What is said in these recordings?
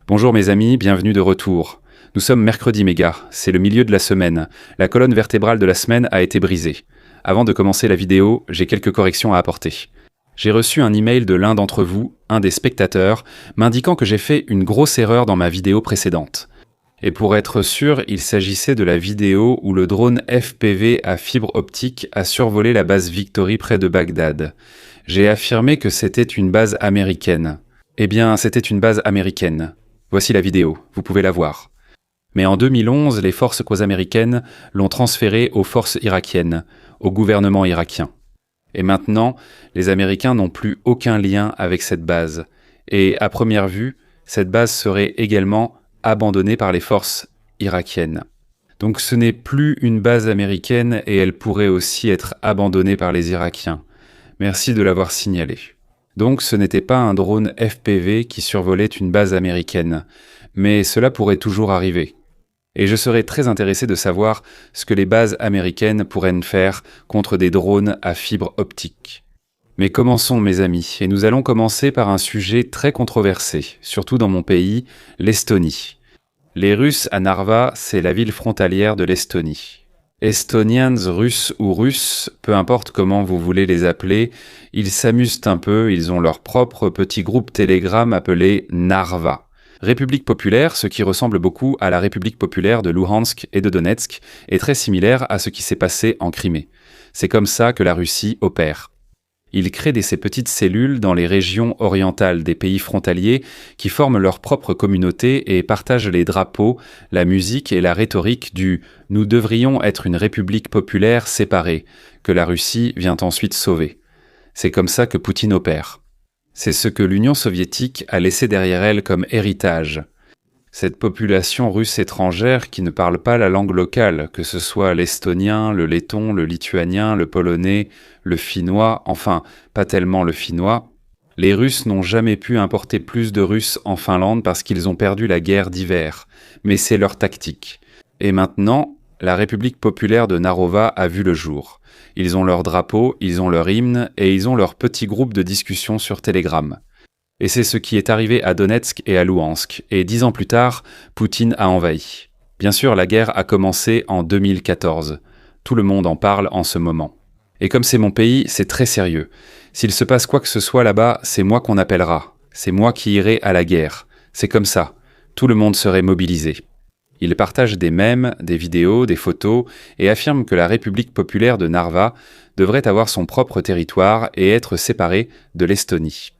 Bonjour mes amis, bienvenue de retour. Nous sommes mercredi méga, c'est le milieu de la semaine. La colonne vertébrale de la semaine a été brisée. Avant de commencer la vidéo, j'ai quelques corrections à apporter. J'ai reçu un email de l'un d'entre vous, un des spectateurs, m'indiquant que j'ai fait une grosse erreur dans ma vidéo précédente. Et pour être sûr, il s'agissait de la vidéo où le drone FPV à fibre optique a survolé la base Victory près de Bagdad. J'ai affirmé que c'était une base américaine. Eh bien, c'était une base américaine. Voici la vidéo, vous pouvez la voir. Mais en 2011, les forces américaines l'ont transférée aux forces irakiennes, au gouvernement irakien. Et maintenant, les Américains n'ont plus aucun lien avec cette base. Et à première vue, cette base serait également abandonnée par les forces irakiennes. Donc ce n'est plus une base américaine et elle pourrait aussi être abandonnée par les Irakiens. Merci de l'avoir signalé. Donc ce n'était pas un drone FPV qui survolait une base américaine, mais cela pourrait toujours arriver. Et je serais très intéressé de savoir ce que les bases américaines pourraient faire contre des drones à fibre optique. Mais commençons mes amis, et nous allons commencer par un sujet très controversé, surtout dans mon pays, l'Estonie. Les Russes à Narva, c'est la ville frontalière de l'Estonie. Estonians, Russes ou Russes, peu importe comment vous voulez les appeler, ils s'amusent un peu, ils ont leur propre petit groupe Telegram appelé Narva. République populaire, ce qui ressemble beaucoup à la République populaire de Luhansk et de Donetsk, est très similaire à ce qui s'est passé en Crimée. C'est comme ça que la Russie opère. Ils créent ces petites cellules dans les régions orientales des pays frontaliers qui forment leur propre communauté et partagent les drapeaux, la musique et la rhétorique du « nous devrions être une république populaire séparée » que la Russie vient ensuite sauver. C'est comme ça que Poutine opère. C'est ce que l'Union soviétique a laissé derrière elle comme héritage. Cette population russe étrangère qui ne parle pas la langue locale, que ce soit l'estonien, le letton, le lituanien, le polonais, le finnois, enfin, pas tellement le finnois, les Russes n'ont jamais pu importer plus de Russes en Finlande parce qu'ils ont perdu la guerre d'hiver. Mais c'est leur tactique. Et maintenant, la République populaire de Narova a vu le jour. Ils ont leur drapeau, ils ont leur hymne et ils ont leur petit groupe de discussion sur Telegram. Et c'est ce qui est arrivé à Donetsk et à Louhansk, et 10 ans plus tard, Poutine a envahi. Bien sûr, la guerre a commencé en 2014. Tout le monde en parle en ce moment. Et comme c'est mon pays, c'est très sérieux. S'il se passe quoi que ce soit là-bas, c'est moi qu'on appellera. C'est moi qui irai à la guerre. C'est comme ça. Tout le monde serait mobilisé. Ils partagent des mèmes, des vidéos, des photos, et affirment que la République populaire de Narva devrait avoir son propre territoire et être séparée de l'Estonie.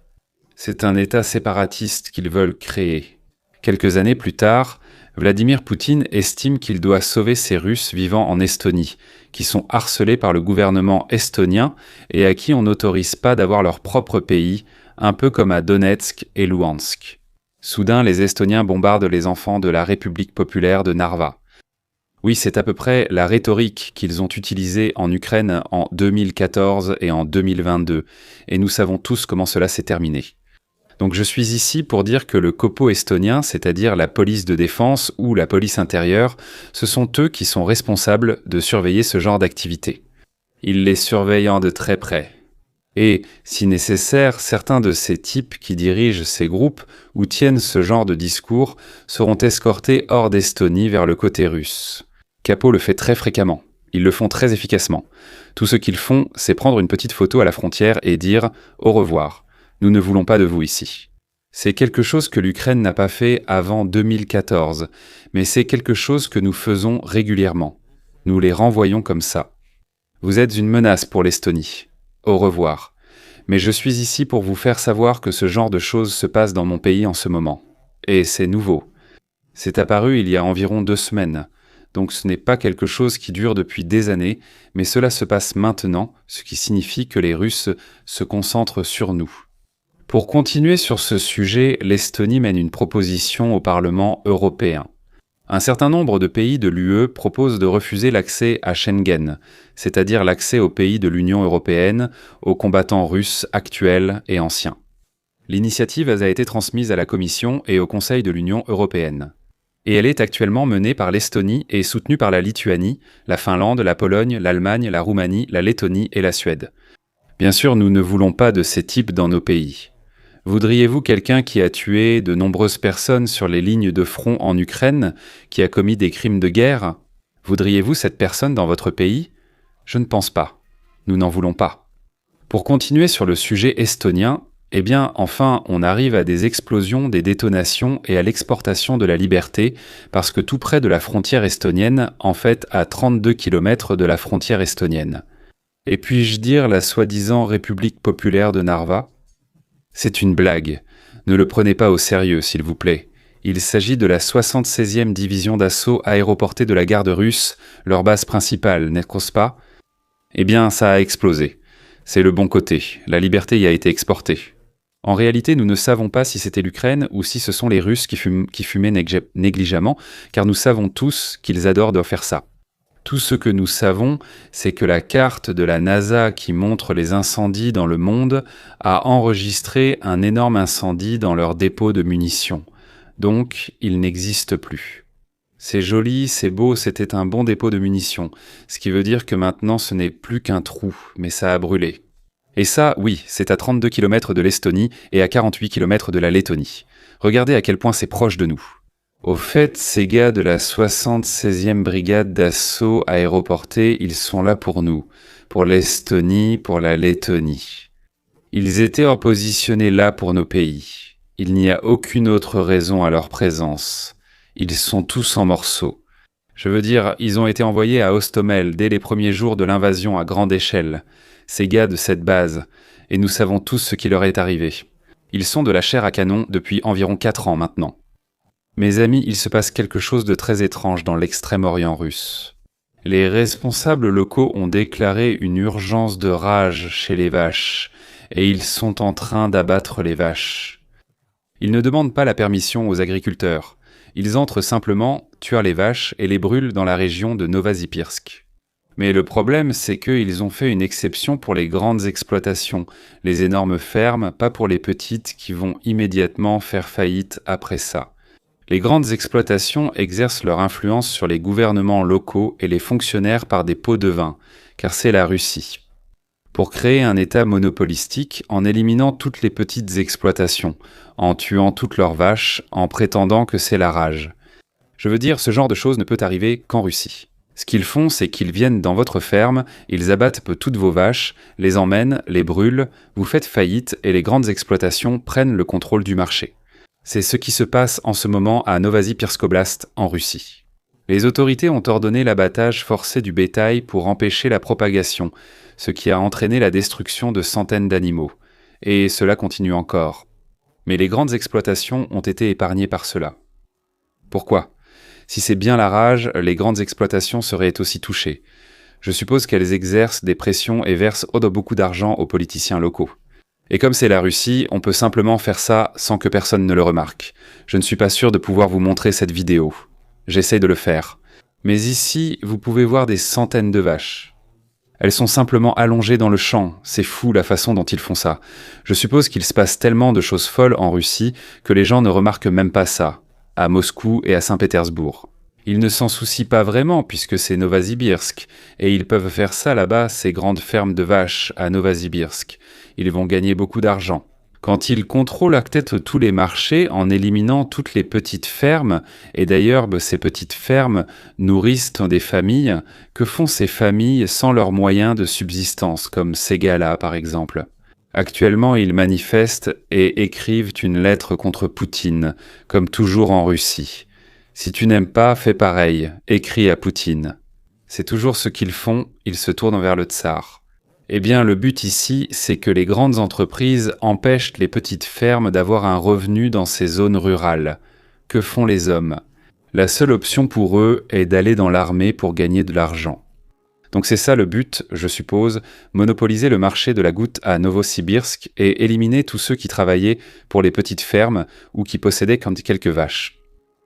C'est un État séparatiste qu'ils veulent créer. Quelques années plus tard, Vladimir Poutine estime qu'il doit sauver ces Russes vivant en Estonie, qui sont harcelés par le gouvernement estonien et à qui on n'autorise pas d'avoir leur propre pays, un peu comme à Donetsk et Louhansk. Soudain, les Estoniens bombardent les enfants de la République populaire de Narva. Oui, c'est à peu près la rhétorique qu'ils ont utilisée en Ukraine en 2014 et en 2022, et nous savons tous comment cela s'est terminé. Donc je suis ici pour dire que le Kopo estonien, c'est-à-dire la police de défense ou la police intérieure, ce sont eux qui sont responsables de surveiller ce genre d'activité. Ils les surveillent de très près. Et, si nécessaire, certains de ces types qui dirigent ces groupes ou tiennent ce genre de discours seront escortés hors d'Estonie vers le côté russe. Capo le fait très fréquemment. Ils le font très efficacement. Tout ce qu'ils font, c'est prendre une petite photo à la frontière et dire « au revoir ». Nous ne voulons pas de vous ici. C'est quelque chose que l'Ukraine n'a pas fait avant 2014, mais c'est quelque chose que nous faisons régulièrement. Nous les renvoyons comme ça. Vous êtes une menace pour l'Estonie. Au revoir. Mais je suis ici pour vous faire savoir que ce genre de choses se passe dans mon pays en ce moment. Et c'est nouveau. C'est apparu il y a environ 2 semaines. Donc ce n'est pas quelque chose qui dure depuis des années, mais cela se passe maintenant, ce qui signifie que les Russes se concentrent sur nous. Pour continuer sur ce sujet, l'Estonie mène une proposition au Parlement européen. Un certain nombre de pays de l'UE proposent de refuser l'accès à Schengen, c'est-à-dire l'accès aux pays de l'Union européenne, aux combattants russes actuels et anciens. L'initiative a été transmise à la Commission et au Conseil de l'Union européenne. Et elle est actuellement menée par l'Estonie et soutenue par la Lituanie, la Finlande, la Pologne, l'Allemagne, la Roumanie, la Lettonie et la Suède. Bien sûr, nous ne voulons pas de ces types dans nos pays. Voudriez-vous quelqu'un qui a tué de nombreuses personnes sur les lignes de front en Ukraine, qui a commis des crimes de guerre? Voudriez-vous cette personne dans votre pays? Je ne pense pas. Nous n'en voulons pas. Pour continuer sur le sujet estonien, eh bien, enfin, on arrive à des explosions, des détonations et à l'exportation de la liberté, parce que tout près de la frontière estonienne, en fait, à 32 km de la frontière estonienne. Et puis-je dire la soi-disant République populaire de Narva? C'est une blague. Ne le prenez pas au sérieux, s'il vous plaît. Il s'agit de la 76e division d'assaut aéroportée de la garde russe, leur base principale, n'est-ce pas? Eh bien, ça a explosé. C'est le bon côté. La liberté y a été exportée. En réalité, nous ne savons pas si c'était l'Ukraine ou si ce sont les Russes qui fumaient négligemment, car nous savons tous qu'ils adorent de faire ça. Tout ce que nous savons, c'est que la carte de la NASA qui montre les incendies dans le monde a enregistré un énorme incendie dans leur dépôt de munitions. Donc, il n'existe plus. C'est joli, c'est beau, c'était un bon dépôt de munitions, ce qui veut dire que maintenant ce n'est plus qu'un trou, mais ça a brûlé. Et ça, oui, c'est à 32 km de l'Estonie et à 48 km de la Lettonie. Regardez à quel point c'est proche de nous. Au fait, ces gars de la 76e brigade d'assaut aéroportée, ils sont là pour nous, pour l'Estonie, pour la Lettonie. Ils étaient positionnés là pour nos pays. Il n'y a aucune autre raison à leur présence. Ils sont tous en morceaux. Je veux dire, ils ont été envoyés à Hostomel dès les premiers jours de l'invasion à grande échelle. Ces gars de cette base, et nous savons tous ce qui leur est arrivé. Ils sont de la chair à canon depuis environ 4 ans maintenant. Mes amis, il se passe quelque chose de très étrange dans l'extrême-orient russe. Les responsables locaux ont déclaré une urgence de rage chez les vaches, et ils sont en train d'abattre les vaches. Ils ne demandent pas la permission aux agriculteurs. Ils entrent simplement, tuent les vaches et les brûlent dans la région de Novosibirsk. Mais le problème, c'est qu'ils ont fait une exception pour les grandes exploitations, les énormes fermes, pas pour les petites qui vont immédiatement faire faillite après ça. Les grandes exploitations exercent leur influence sur les gouvernements locaux et les fonctionnaires par des pots de vin, car c'est la Russie. Pour créer un État monopolistique en éliminant toutes les petites exploitations, en tuant toutes leurs vaches, en prétendant que c'est la rage. Je veux dire, ce genre de choses ne peut arriver qu'en Russie. Ce qu'ils font, c'est qu'ils viennent dans votre ferme, ils abattent toutes vos vaches, les emmènent, les brûlent, vous faites faillite et les grandes exploitations prennent le contrôle du marché. C'est ce qui se passe en ce moment à Novosibirsk Oblast, en Russie. Les autorités ont ordonné l'abattage forcé du bétail pour empêcher la propagation, ce qui a entraîné la destruction de centaines d'animaux. Et cela continue encore. Mais les grandes exploitations ont été épargnées par cela. Pourquoi ? Si c'est bien la rage, les grandes exploitations seraient aussi touchées. Je suppose qu'elles exercent des pressions et versent beaucoup d'argent aux politiciens locaux. Et comme c'est la Russie, on peut simplement faire ça sans que personne ne le remarque. Je ne suis pas sûr de pouvoir vous montrer cette vidéo. J'essaie de le faire. Mais ici, vous pouvez voir des centaines de vaches. Elles sont simplement allongées dans le champ. C'est fou la façon dont ils font ça. Je suppose qu'il se passe tellement de choses folles en Russie que les gens ne remarquent même pas ça. À Moscou et à Saint-Pétersbourg. Ils ne s'en soucient pas vraiment puisque c'est Novosibirsk, et ils peuvent faire ça là-bas, ces grandes fermes de vaches à Novosibirsk. Ils vont gagner beaucoup d'argent. Quand ils contrôlent à tête tous les marchés en éliminant toutes les petites fermes, et d'ailleurs ces petites fermes nourrissent des familles, que font ces familles sans leurs moyens de subsistance, comme ces gars-là par exemple? Actuellement, ils manifestent et écrivent une lettre contre Poutine, comme toujours en Russie. Si tu n'aimes pas, fais pareil, écris à Poutine. C'est toujours ce qu'ils font, ils se tournent vers le tsar. Eh bien, le but ici, c'est que les grandes entreprises empêchent les petites fermes d'avoir un revenu dans ces zones rurales. Que font les hommes? La seule option pour eux est d'aller dans l'armée pour gagner de l'argent. Donc c'est ça le but, je suppose, monopoliser le marché de la goutte à Novosibirsk et éliminer tous ceux qui travaillaient pour les petites fermes ou qui possédaient quelques vaches.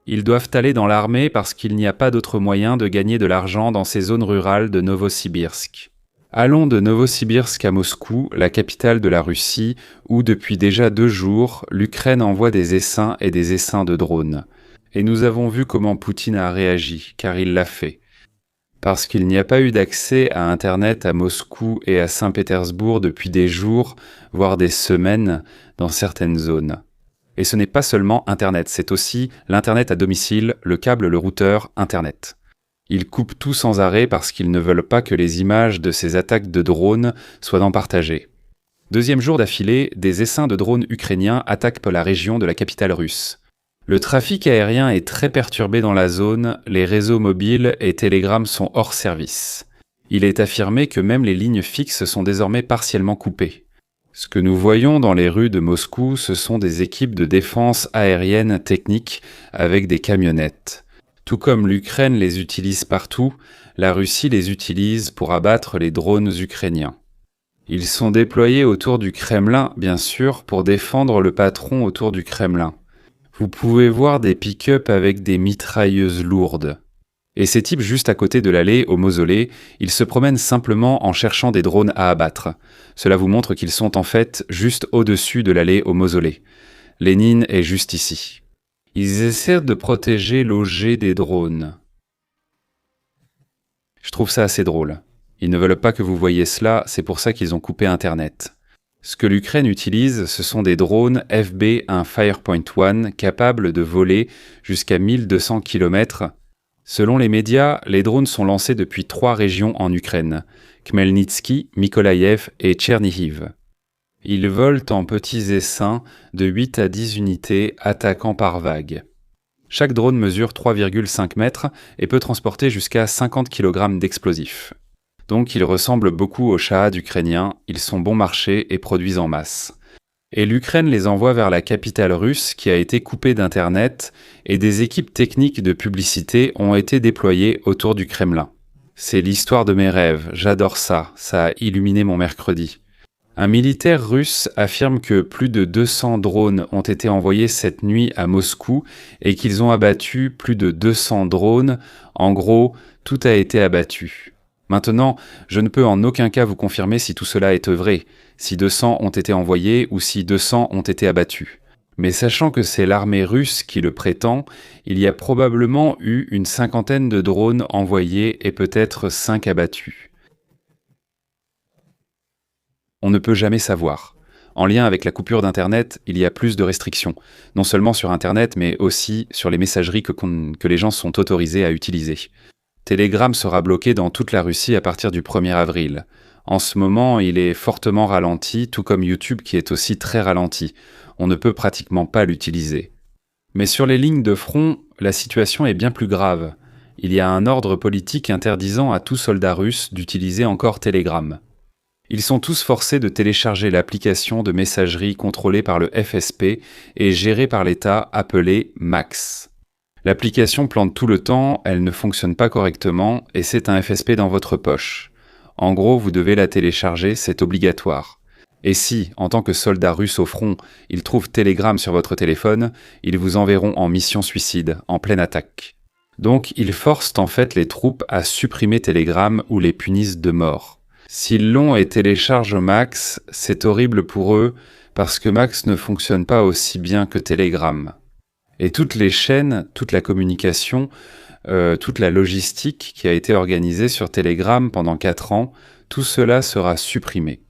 Ils doivent aller dans l'armée parce qu'il n'y a pas d'autre moyen de gagner de l'argent dans ces zones rurales de Novosibirsk. Allons de Novosibirsk à Moscou, la capitale de la Russie, où depuis déjà 2 jours, l'Ukraine envoie des essaims et des essaims de drones. Et nous avons vu comment Poutine a réagi, car il l'a fait. parce qu'il n'y a pas eu d'accès à Internet à Moscou et à Saint-Pétersbourg depuis des jours, voire des semaines, dans certaines zones. Et ce n'est pas seulement Internet, c'est aussi l'Internet à domicile, le câble, le routeur, Internet. Ils coupent tout sans arrêt parce qu'ils ne veulent pas que les images de ces attaques de drones soient partagées. Deuxième jour d'affilée, des essaims de drones ukrainiens attaquent la région de la capitale russe. Le trafic aérien est très perturbé dans la zone, les réseaux mobiles et Telegram sont hors service. Il est affirmé que même les lignes fixes sont désormais partiellement coupées. Ce que nous voyons dans les rues de Moscou, ce sont des équipes de défense aérienne technique avec des camionnettes. Tout comme l'Ukraine les utilise partout, la Russie les utilise pour abattre les drones ukrainiens. Ils sont déployés autour du Kremlin, bien sûr, pour défendre le patron autour du Kremlin. Vous pouvez voir des pick-up avec des mitrailleuses lourdes. Et ces types juste à côté de l'allée, au mausolée, ils se promènent simplement en cherchant des drones à abattre. Cela vous montre qu'ils sont en fait juste au-dessus de l'allée au mausolée. Lénine est juste ici. Ils essaient de protéger l'OG des drones. Je trouve ça assez drôle. Ils ne veulent pas que vous voyiez cela, c'est pour ça qu'ils ont coupé Internet. Ce que l'Ukraine utilise, ce sont des drones FB-1 Firepoint 1 capables de voler jusqu'à 1200 km. Selon les médias, les drones sont lancés depuis 3 régions en Ukraine, Khmelnytsky, Mykolaïev et Tchernihiv. Ils volent en petits essaims de 8 à 10 unités attaquant par vague. Chaque drone mesure 3,5 mètres et peut transporter jusqu'à 50 kg d'explosifs. Donc ils ressemblent beaucoup aux Shahad ukrainiens, ils sont bon marché et produisent en masse. Et l'Ukraine les envoie vers la capitale russe qui a été coupée d'Internet et des équipes techniques de publicité ont été déployées autour du Kremlin. C'est l'histoire de mes rêves, j'adore ça, ça a illuminé mon mercredi. Un militaire russe affirme que plus de 200 drones ont été envoyés cette nuit à Moscou et qu'ils ont abattu plus de 200 drones. En gros, tout a été abattu. Maintenant, je ne peux en aucun cas vous confirmer si tout cela est vrai, si 200 ont été envoyés ou si 200 ont été abattus. Mais sachant que c'est l'armée russe qui le prétend, il y a probablement eu une 50aine de drones envoyés et peut-être 5 abattus. On ne peut jamais savoir. En lien avec la coupure d'Internet, il y a plus de restrictions, non seulement sur Internet, mais aussi sur les messageries que les gens sont autorisés à utiliser. Telegram sera bloqué dans toute la Russie à partir du 1er avril. En ce moment, il est fortement ralenti, tout comme YouTube qui est aussi très ralenti. On ne peut pratiquement pas l'utiliser. Mais sur les lignes de front, la situation est bien plus grave. Il y a un ordre politique interdisant à tout soldat russe d'utiliser encore Telegram. Ils sont tous forcés de télécharger l'application de messagerie contrôlée par le FSP et gérée par l'État appelée Max. L'application plante tout le temps, elle ne fonctionne pas correctement et c'est un FSP dans votre poche. En gros, vous devez la télécharger, c'est obligatoire. Et si, en tant que soldat russe au front, ils trouvent Telegram sur votre téléphone, ils vous enverront en mission suicide, en pleine attaque. Donc, ils forcent en fait les troupes à supprimer Telegram ou les punissent de mort. S'ils l'ont et téléchargent Max, c'est horrible pour eux parce que Max ne fonctionne pas aussi bien que Telegram. Et toutes les chaînes, toute la communication, toute la logistique qui a été organisée sur Telegram pendant 4 ans, tout cela sera supprimé.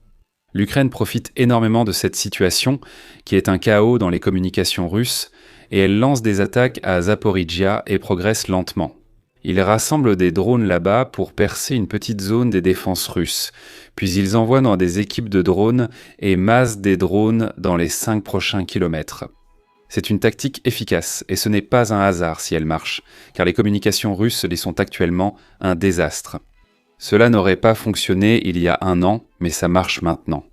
L'Ukraine profite énormément de cette situation qui est un chaos dans les communications russes et elle lance des attaques à Zaporizhia et progresse lentement. Ils rassemblent des drones là-bas pour percer une petite zone des défenses russes, puis ils envoient dans des équipes de drones et massent des drones dans les 5 prochains kilomètres. C'est une tactique efficace, et ce n'est pas un hasard si elle marche, car les communications russes les sont actuellement un désastre. Cela n'aurait pas fonctionné il y a 1 an, mais ça marche maintenant.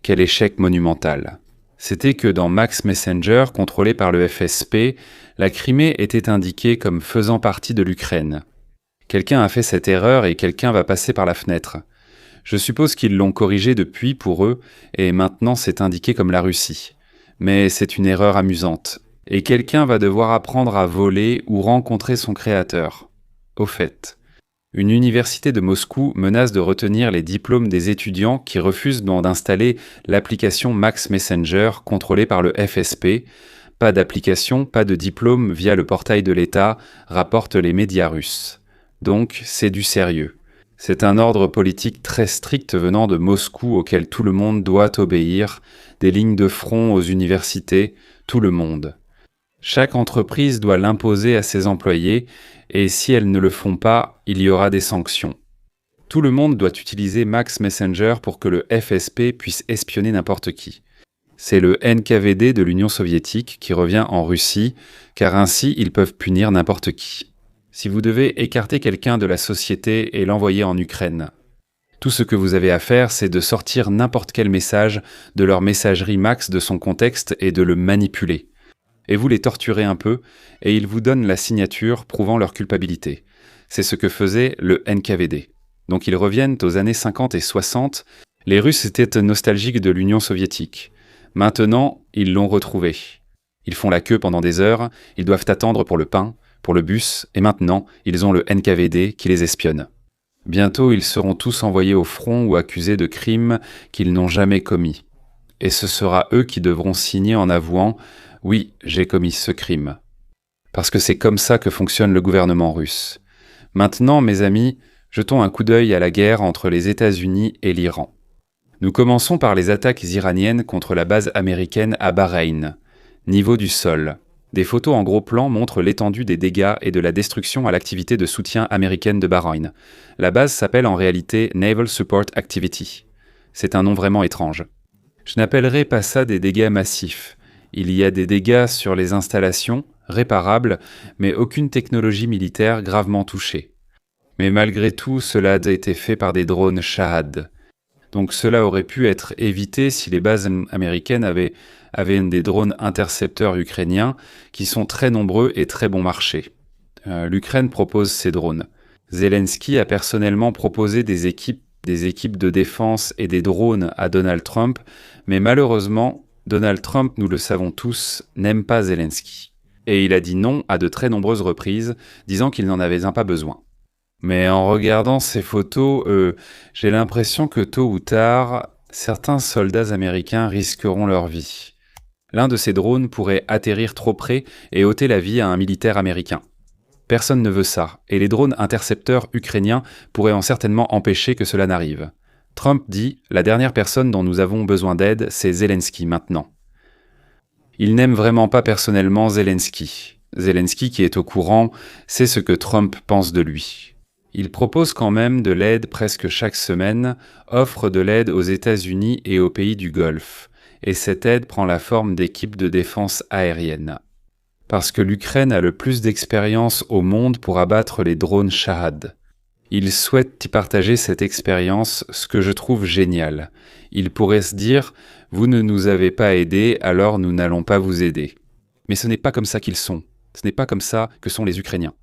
Quel échec monumental. C'était que dans Max Messenger, contrôlé par le FSP, la Crimée était indiquée comme faisant partie de l'Ukraine. Quelqu'un a fait cette erreur et quelqu'un va passer par la fenêtre. Je suppose qu'ils l'ont corrigé depuis pour eux, et maintenant c'est indiqué comme la Russie. Mais c'est une erreur amusante. Et quelqu'un va devoir apprendre à voler ou rencontrer son créateur. Au fait, une université de Moscou menace de retenir les diplômes des étudiants qui refusent d'installer l'application Max Messenger contrôlée par le FSP. Pas d'application, pas de diplôme via le portail de l'État, rapportent les médias russes. Donc, c'est du sérieux. C'est un ordre politique très strict venant de Moscou auquel tout le monde doit obéir, des lignes de front aux universités, tout le monde. Chaque entreprise doit l'imposer à ses employés et si elles ne le font pas, il y aura des sanctions. Tout le monde doit utiliser Max Messenger pour que le FSP puisse espionner n'importe qui. C'est le NKVD de l'Union soviétique qui revient en Russie, car ainsi ils peuvent punir n'importe qui. Si vous devez écarter quelqu'un de la société et l'envoyer en Ukraine, tout ce que vous avez à faire, c'est de sortir n'importe quel message de leur messagerie Max de son contexte et de le manipuler. Et vous les torturez un peu, et ils vous donnent la signature prouvant leur culpabilité. C'est ce que faisait le NKVD. Donc ils reviennent aux années 50 et 60. Les Russes étaient nostalgiques de l'Union soviétique. Maintenant, ils l'ont retrouvé. Ils font la queue pendant des heures, ils doivent attendre pour le pain, pour le bus, et maintenant, ils ont le NKVD qui les espionne. Bientôt, ils seront tous envoyés au front ou accusés de crimes qu'ils n'ont jamais commis. Et ce sera eux qui devront signer en avouant « Oui, j'ai commis ce crime ». Parce que c'est comme ça que fonctionne le gouvernement russe. Maintenant, mes amis, jetons un coup d'œil à la guerre entre les États-Unis et l'Iran. Nous commençons par les attaques iraniennes contre la base américaine à Bahreïn. Niveau du sol. Des photos en gros plan montrent l'étendue des dégâts et de la destruction à l'activité de soutien américaine de Bahreïn. La base s'appelle en réalité Naval Support Activity. C'est un nom vraiment étrange. Je n'appellerai pas ça des dégâts massifs. Il y a des dégâts sur les installations, réparables, mais aucune technologie militaire gravement touchée. Mais malgré tout, cela a été fait par des drones Shahad. Donc cela aurait pu être évité si les bases américaines avaient des drones intercepteurs ukrainiens qui sont très nombreux et très bon marché. L'Ukraine propose ces drones. Zelensky a personnellement proposé des équipes de défense et des drones à Donald Trump, mais malheureusement, Donald Trump, nous le savons tous, n'aime pas Zelensky. Et il a dit non à de très nombreuses reprises, disant qu'il n'en avait pas besoin. Mais en regardant ces photos, j'ai l'impression que tôt ou tard, certains soldats américains risqueront leur vie. L'un de ces drones pourrait atterrir trop près et ôter la vie à un militaire américain. Personne ne veut ça, et les drones intercepteurs ukrainiens pourraient certainement empêcher que cela n'arrive. Trump dit « La dernière personne dont nous avons besoin d'aide, c'est Zelensky maintenant ». Il n'aime vraiment pas personnellement Zelensky. Zelensky, qui est au courant, sait ce que Trump pense de lui. Il propose quand même de l'aide presque chaque semaine, offre de l'aide aux États-Unis et aux pays du Golfe. Et cette aide prend la forme d'équipes de défense aérienne. Parce que l'Ukraine a le plus d'expérience au monde pour abattre les drones Shahad. Il souhaite y partager cette expérience, ce que je trouve génial. Il pourrait se dire « Vous ne nous avez pas aidés, alors nous n'allons pas vous aider ». Mais ce n'est pas comme ça qu'ils sont. Ce n'est pas comme ça que sont les Ukrainiens.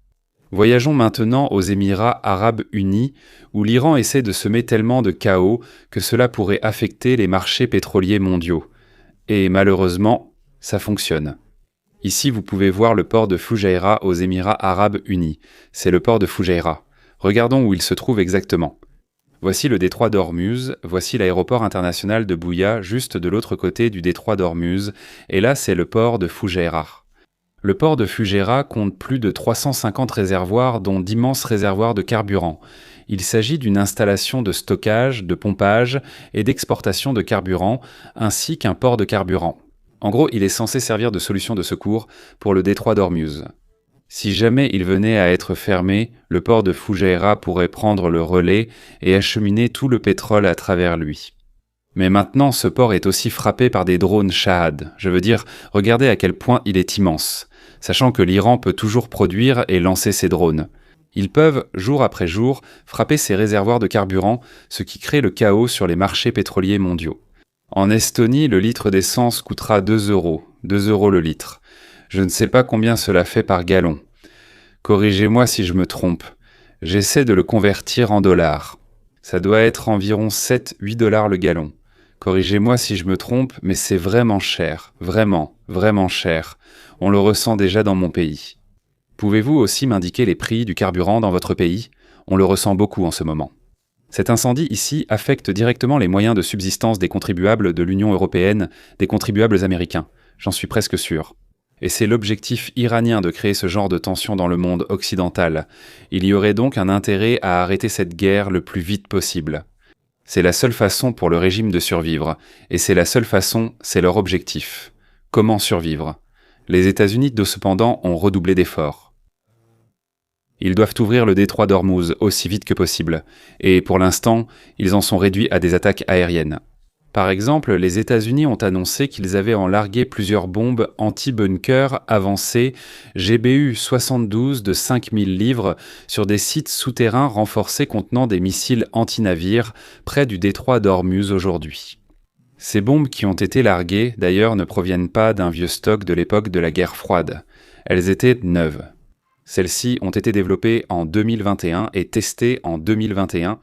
Voyageons maintenant aux Émirats arabes unis, où l'Iran essaie de semer tellement de chaos que cela pourrait affecter les marchés pétroliers mondiaux. Et malheureusement, ça fonctionne. Ici, vous pouvez voir le port de Fujairah aux Émirats arabes unis. C'est le port de Fujairah. Regardons où il se trouve exactement. Voici le détroit d'Ormuz, voici l'aéroport international de Bouya, juste de l'autre côté du détroit d'Ormuz, et là c'est le port de Fujairah. Le port de Fujairah compte plus de 350 réservoirs, dont d'immenses réservoirs de carburant. Il s'agit d'une installation de stockage, de pompage et d'exportation de carburant, ainsi qu'un port de carburant. En gros, il est censé servir de solution de secours pour le détroit d'Ormuz. Si jamais il venait à être fermé, le port de Fujairah pourrait prendre le relais et acheminer tout le pétrole à travers lui. Mais maintenant, ce port est aussi frappé par des drones Shahad. Je veux dire, regardez à quel point il est immense, sachant que l'Iran peut toujours produire et lancer ses drones. Ils peuvent, jour après jour, frapper ces réservoirs de carburant, ce qui crée le chaos sur les marchés pétroliers mondiaux. En Estonie, le litre d'essence coûtera 2 €, 2 € le litre. Je ne sais pas combien cela fait par gallon. Corrigez-moi si je me trompe. J'essaie de le convertir en dollars. Ça doit être environ 7-8 $ le gallon. Corrigez-moi si je me trompe, mais c'est vraiment cher. Vraiment, vraiment cher. On le ressent déjà dans mon pays. Pouvez-vous aussi m'indiquer les prix du carburant dans votre pays ? On le ressent beaucoup en ce moment. Cet incendie ici affecte directement les moyens de subsistance des contribuables de l'Union européenne, des contribuables américains. J'en suis presque sûr. Et c'est l'objectif iranien de créer ce genre de tension dans le monde occidental. Il y aurait donc un intérêt à arrêter cette guerre le plus vite possible. C'est la seule façon pour le régime de survivre, et c'est la seule façon, c'est leur objectif. Comment survivre? Les États-Unis, cependant, ont redoublé d'efforts. Ils doivent ouvrir le détroit d'Ormuz aussi vite que possible, et pour l'instant, ils en sont réduits à des attaques aériennes. Par exemple, les États-Unis ont annoncé qu'ils avaient en largué plusieurs bombes anti-bunker avancées GBU-72 de 5000 livres sur des sites souterrains renforcés contenant des missiles anti-navires près du détroit d'Ormuz aujourd'hui. Ces bombes qui ont été larguées, d'ailleurs, ne proviennent pas d'un vieux stock de l'époque de la guerre froide. Elles étaient neuves. Celles-ci ont été développées en 2021 et testées en 2021.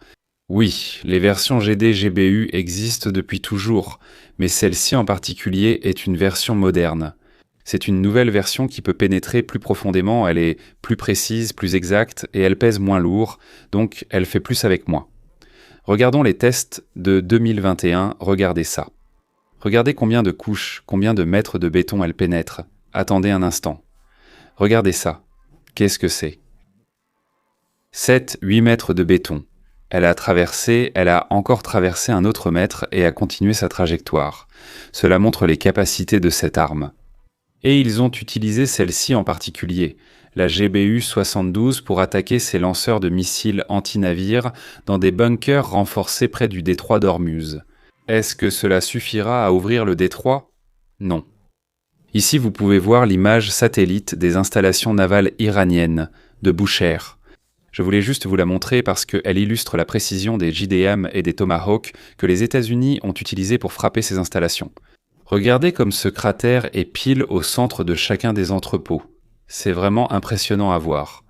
Oui, les versions GD-GBU existent depuis toujours, mais celle-ci en particulier est une version moderne. C'est une nouvelle version qui peut pénétrer plus profondément, elle est plus précise, plus exacte, et elle pèse moins lourd, donc elle fait plus avec moi. Regardons les tests de 2021, regardez ça. Regardez combien de couches, combien de mètres de béton elle pénètre. Attendez un instant. Regardez ça. Qu'est-ce que c'est? 7-8 mètres de béton. Elle a encore traversé un autre mètre et a continué sa trajectoire. Cela montre les capacités de cette arme. Et ils ont utilisé celle-ci en particulier, la GBU-72, pour attaquer ces lanceurs de missiles anti-navires dans des bunkers renforcés près du détroit d'Ormuz. Est-ce que cela suffira à ouvrir le détroit? Non. Ici, vous pouvez voir l'image satellite des installations navales iraniennes, de Bushehr. Je voulais juste vous la montrer parce qu'elle illustre la précision des JDAM et des Tomahawk que les États-Unis ont utilisés pour frapper ces installations. Regardez comme ce cratère est pile au centre de chacun des entrepôts. C'est vraiment impressionnant à voir.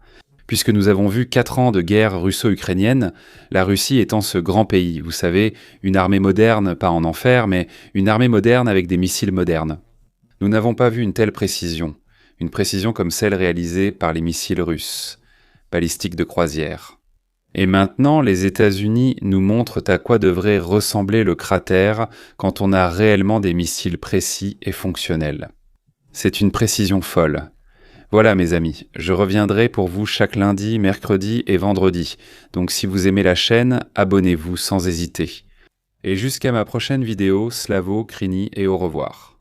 Puisque nous avons vu 4 ans de guerre russo-ukrainienne, la Russie étant ce grand pays, vous savez, une armée moderne, pas en enfer, mais une armée moderne avec des missiles modernes. Nous n'avons pas vu une telle précision, une précision comme celle réalisée par les missiles russes. Balistique de croisière. Et maintenant, les États-Unis nous montrent à quoi devrait ressembler le cratère quand on a réellement des missiles précis et fonctionnels. C'est une précision folle. Voilà mes amis, je reviendrai pour vous chaque lundi, mercredi et vendredi. Donc si vous aimez la chaîne, abonnez-vous sans hésiter. Et jusqu'à ma prochaine vidéo, Slavo, Krini et au revoir.